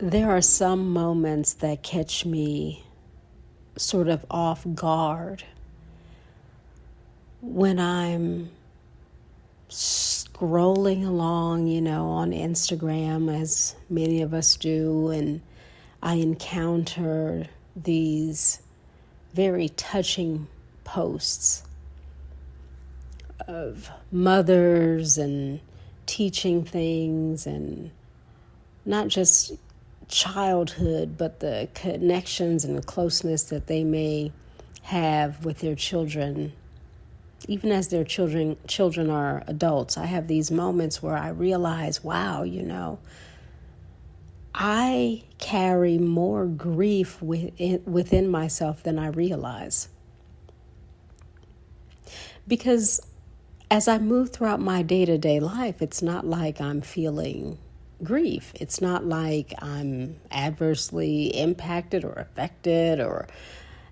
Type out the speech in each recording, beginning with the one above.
There are some moments that catch me sort of off guard when I'm scrolling along, on Instagram, as many of us do, and I encounter these very touching posts of mothers and teaching things, and not just childhood, but the connections and the closeness that they may have with their children, even as their children are adults. I have these moments where I realize, wow, I carry more grief within myself than I realize. Because as I move throughout my day-to-day life, it's not like I'm feeling grief. It's not like I'm adversely impacted or affected or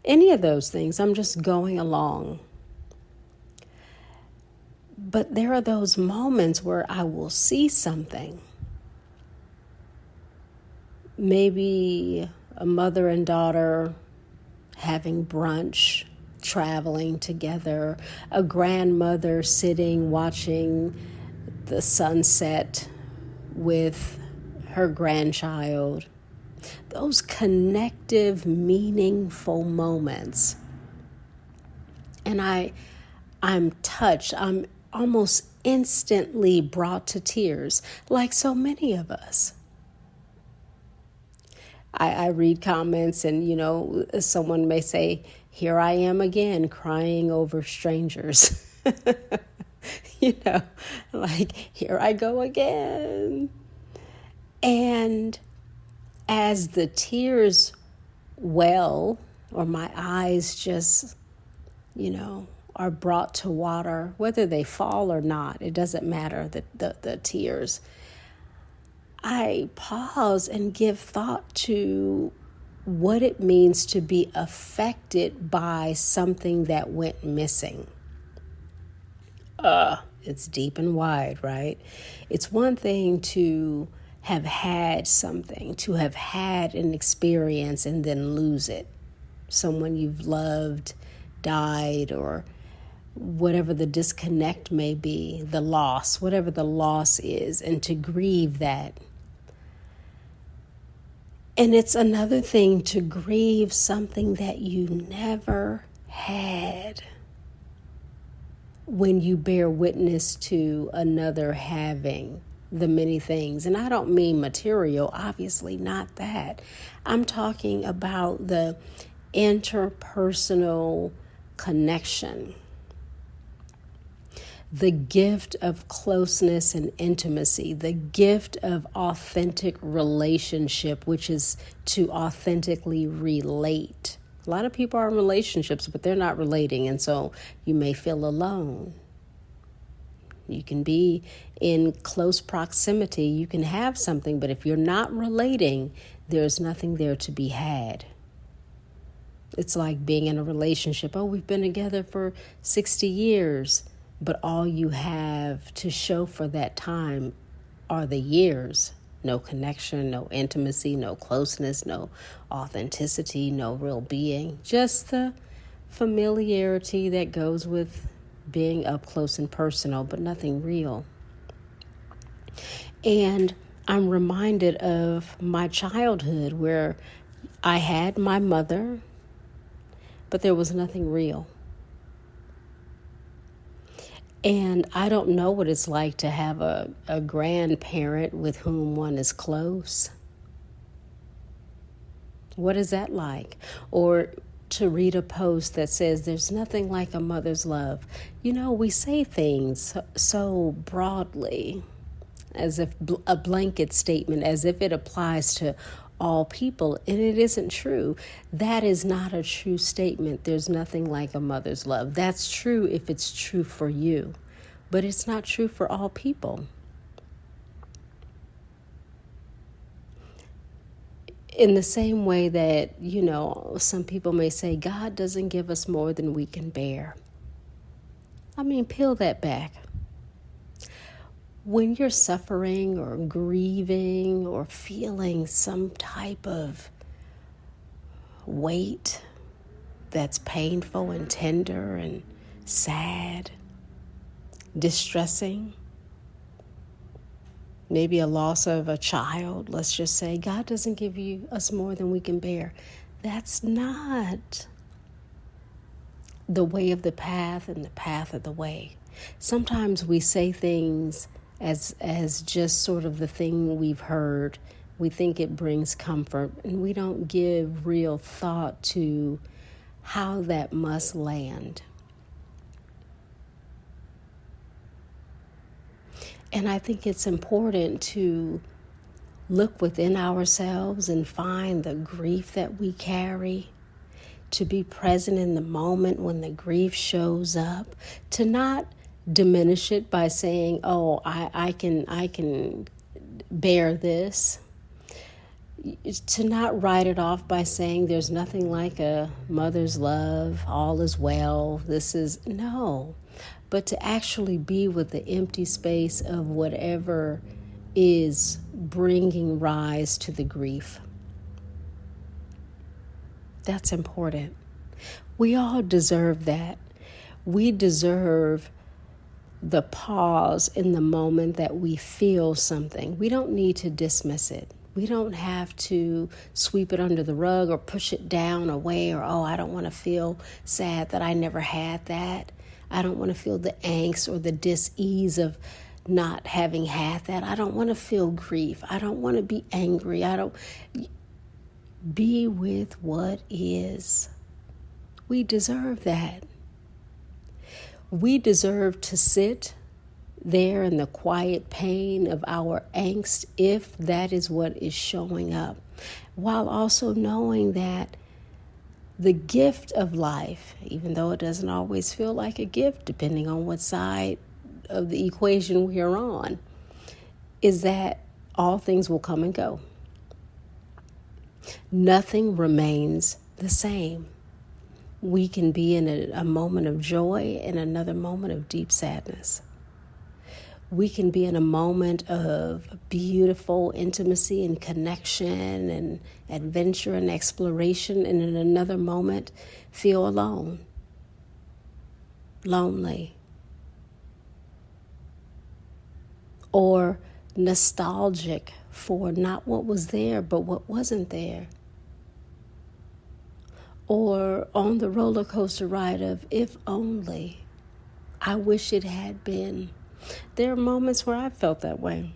any of those things. I'm just going along. But there are those moments where I will see something. Maybe a mother and daughter having brunch, traveling together, a grandmother sitting watching the sunset with her grandchild. Those connective, meaningful moments. And I'm touched. I'm almost instantly brought to tears, like so many of us. I read comments and, someone may say, here I am again crying over strangers. Like, here I go again. And as the tears well, or my eyes just, are brought to water, whether they fall or not, it doesn't matter, the tears. I pause and give thought to what it means to be affected by something that went missing. It's deep and wide, right? It's one thing to have had something, to have had an experience and then lose it. Someone you've loved died, or whatever the disconnect may be, the loss, whatever the loss is, and to grieve that. And it's another thing to grieve something that you never had, when you bear witness to another having the many things. And I don't mean material, obviously not that. I'm talking about the interpersonal connection, the gift of closeness and intimacy, the gift of authentic relationship, which is to authentically relate. A lot of people are in relationships, but they're not relating, and so you may feel alone. You can be in close proximity, you can have something, but if you're not relating, there's nothing there to be had. It's like being in a relationship. Oh, we've been together for 60 years. But all you have to show for that time are the years. No connection, no intimacy, no closeness, no authenticity, no real being. Just the familiarity that goes with being up close and personal, but nothing real. And I'm reminded of my childhood where I had my mother, but there was nothing real. And I don't know what it's like to have a grandparent with whom one is close. What is that like? Or to read a post that says there's nothing like a mother's love. We say things so broadly, as if a blanket statement, as if it applies to all people, and it isn't true. That is not a true statement. There's nothing like a mother's love. That's true if it's true for you, but it's not true for all people. In the same way that, some people may say, God doesn't give us more than we can bear. I mean, peel that back. When you're suffering or grieving or feeling some type of weight that's painful and tender and sad, distressing, maybe a loss of a child, let's just say, God doesn't give us more than we can bear. That's not the way of the path and the path of the way. Sometimes we say things as just sort of the thing we've heard. We think it brings comfort, and we don't give real thought to how that must land. And I think it's important to look within ourselves and find the grief that we carry, to be present in the moment when the grief shows up, to not diminish it by saying, oh, I can bear this, to not write it off by saying there's nothing like a mother's love, all is well, no, but to actually be with the empty space of whatever is bringing rise to the grief. That's important. We all deserve that. We deserve the pause in the moment that we feel something. We don't need to dismiss it. We don't have to sweep it under the rug or push it down away, or, oh, I don't want to feel sad that I never had that. I don't want to feel the angst or the dis-ease of not having had that. I don't want to feel grief. I don't want to be angry. Be with what is. We deserve that. We deserve to sit there in the quiet pain of our angst, if that is what is showing up, while also knowing that the gift of life, even though it doesn't always feel like a gift, depending on what side of the equation we are on, is that all things will come and go. Nothing remains the same. We can be in a moment of joy and another moment of deep sadness. We can be in a moment of beautiful intimacy and connection and adventure and exploration, and in another moment feel alone, lonely, or nostalgic for not what was there, but what wasn't there. Or on the roller coaster ride of, if only, I wish it had been. There are moments where I felt that way.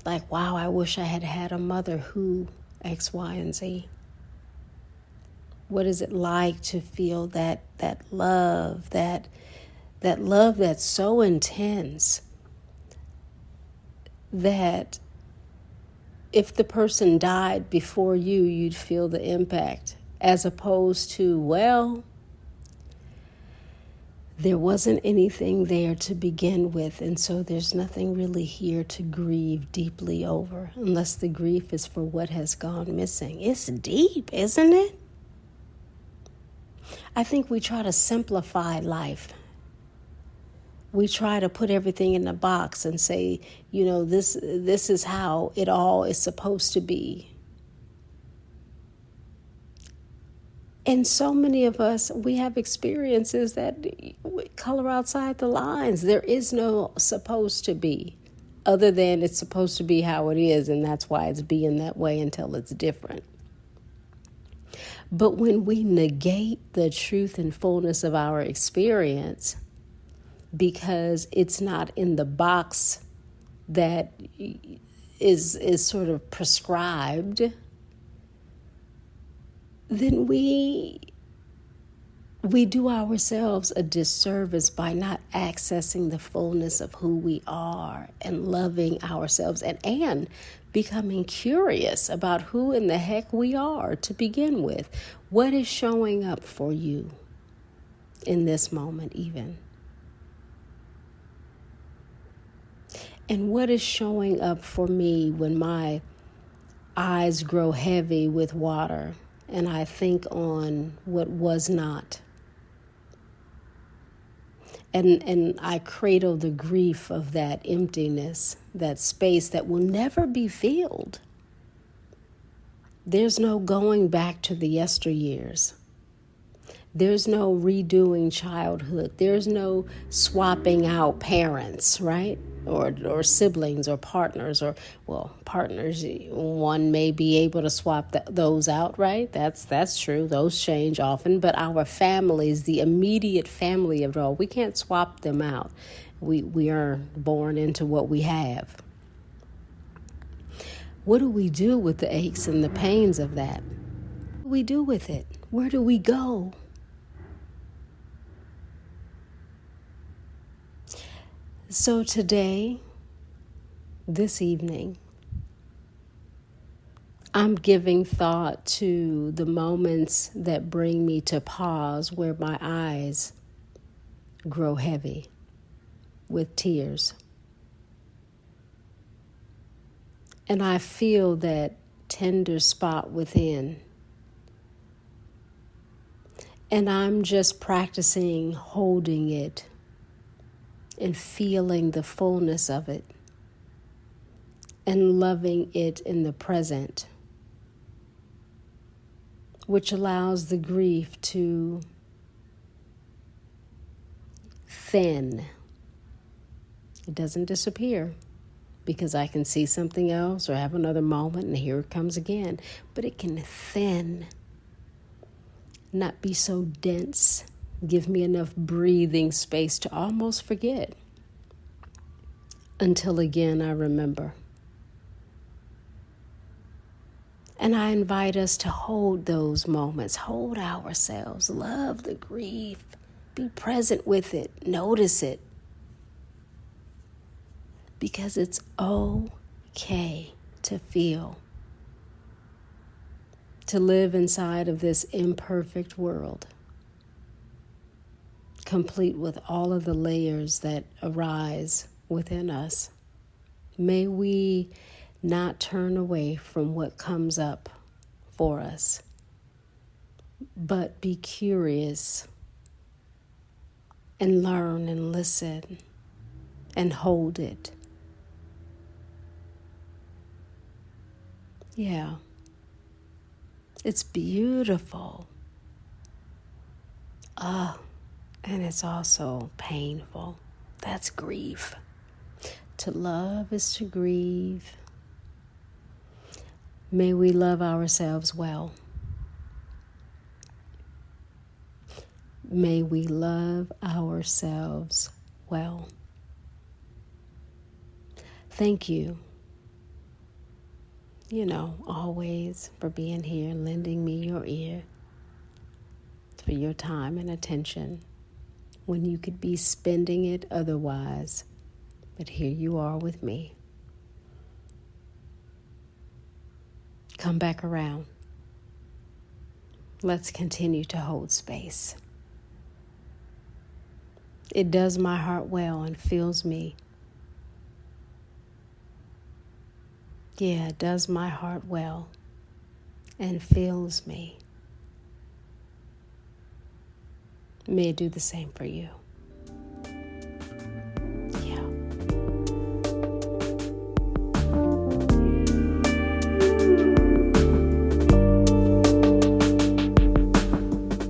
Like, wow, I wish I had had a mother who X, Y, and Z. What is it like to feel that love, that love that's so intense that if the person died before you, you'd feel the impact, as opposed to, well, there wasn't anything there to begin with, and so there's nothing really here to grieve deeply over, unless the grief is for what has gone missing. It's deep, isn't it? I think we try to simplify life. We try to put everything in a box and say, this is how it all is supposed to be. And so many of us, we have experiences that color outside the lines. There is no supposed to be, other than it's supposed to be how it is, and that's why it's being that way until it's different. But when we negate the truth and fullness of our experience, because it's not in the box that is sort of prescribed, then we do ourselves a disservice by not accessing the fullness of who we are and loving ourselves and becoming curious about who in the heck we are to begin with. What is showing up for you in this moment even? And what is showing up for me when my eyes grow heavy with water and I think on what was not? And I cradle the grief of that emptiness, that space that will never be filled. There's no going back to the yesteryears. There's no redoing childhood. There's no swapping out parents, right? Or siblings or partners, or, well, partners, one may be able to swap those out, right? That's true. Those change often. But our families, the immediate family of it all, we can't swap them out. We are born into what we have. What do we do with the aches and the pains of that? What do we do with it? Where do we go? So today, this evening, I'm giving thought to the moments that bring me to pause, where my eyes grow heavy with tears. And I feel that tender spot within. And I'm just practicing holding it and feeling the fullness of it and loving it in the present, which allows the grief to thin. It doesn't disappear because I can see something else or have another moment and here it comes again, but it can thin, not be so dense. Give me enough breathing space to almost forget until again I remember. And I invite us to hold those moments, hold ourselves, love the grief, be present with it, notice it. Because it's okay to feel, to live inside of this imperfect world, complete with all of the layers that arise within us. May we not turn away from what comes up for us, but be curious and learn and listen and hold it. Yeah, it's beautiful. And it's also painful. That's grief. To love is to grieve. May we love ourselves well. May we love ourselves well. Thank you, always for being here, lending me your ear, for your time and attention when you could be spending it otherwise. But here you are with me. Come back around. Let's continue to hold space. It does my heart well and fills me. Yeah, it does my heart well and fills me. May it do the same for you.